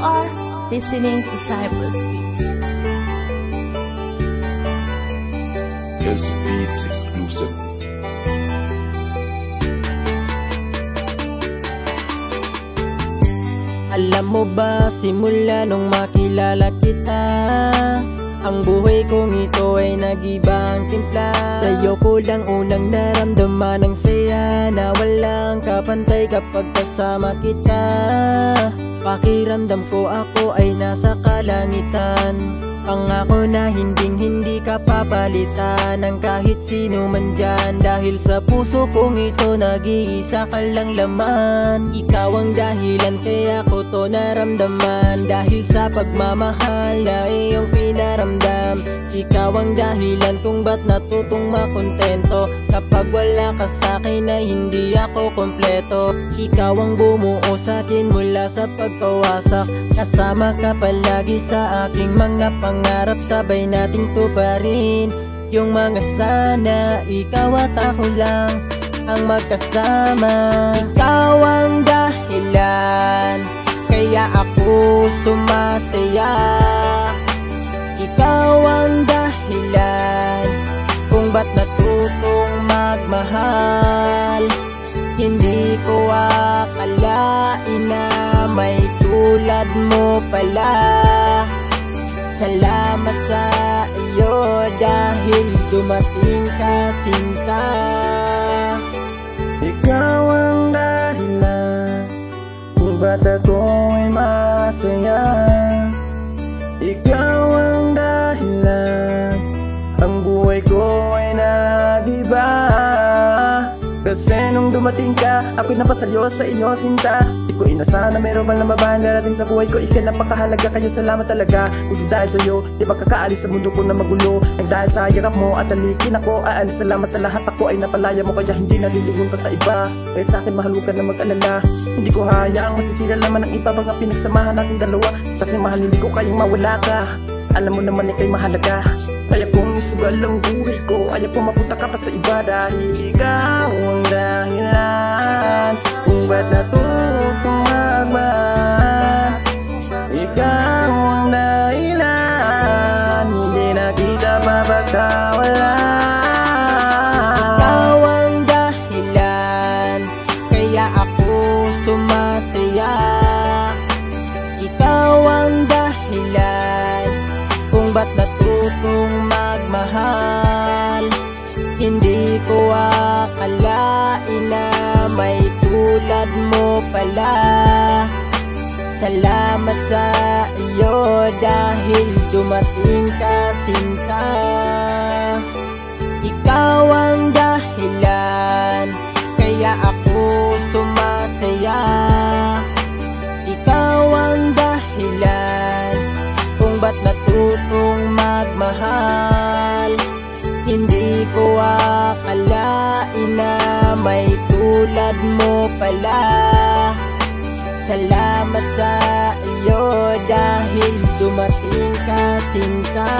are listening to Cypress Beats. S Beats exclusive. Alam mo ba, simula nung makilala kita, ang buhay kong ito ay nag-ibang timpla. Sa'yo ko lang unang naramdaman ang saya, na walang kapantay kapag kasama kita. Pakiramdam ko ako ay nasa kalangitan, pangako na hindi ka papalitan ng kahit sino man dyan. Dahil sa puso kong ito nag-iisa ka lang laman. Ikaw ang dahilan kaya ko to naramdaman, dahil sa pagmamahal na iyong pinaramdam. Ikaw ang dahilan kung ba't natutong makontento kapag wala ka sa'kin ay hindi ako kompleto. Ikaw ang bumuo sa'kin mula sa pagkawasak, kasama ka palagi sa aking mga pangarap. Sabay nating tuparin yung mga sana, ikaw at ako lang ang magkasama. Ikaw ang dahilan kaya ako sumasaya. Ikaw ang dahilan kung ba't natutong magmahal. Hindi ko akalain na may tulad mo pala. Salamat sa iyo dahil dumating ka, sinta. Ikaw ang dahilan kung ba't ako ay masaya. Ikaw ang dahilan, ang buhay ko ay nag-iba. Kasi nung dumating ka, ako'y napasaryo sa iyo, sinta. Di ko inasahan na meron bang lamaban darating sa buhay ko. Ika'y napakahalaga, kaya salamat talaga. Kung dahil sa'yo, di ba kakaalis sa mundo ko na magulo. Ang dahil sa yakap mo at talikin ako, aalis. Salamat sa lahat, ako ay napalaya mo, kaya hindi nalilingon pa sa iba. Kaya sa'kin mahal ka na mag-alala. Hindi ko hayaang masisira naman ang iba, mga pinagsamahan natin dalawa. Kasi mahal hindi ko kayang mawala ka. Alam mo naman ika'y mahalaga, kaya kung isugal ang buhay ko, ayaw ko mapunta ka pa sa iba. Dahil ikaw ang dahilan kung ba't natutong magmahal. Ikaw ang dahilan, hindi na kita mapagkawalan. Ikaw ang dahilan kaya ako sumasaya. Ikaw ang dahilan kung ba't natutong magmahal. Hindi ko akalain na may tulad mo pala. Salamat sa iyo dahil dumating ka, sinta. Ikaw ang dahilan kaya ako sumasaya. Ikaw ang dahilan kung ba't natutong magmahal. Hindi ko akalain na may tulad mo pala. Salamat sa iyo dahil dumating ka, sinta.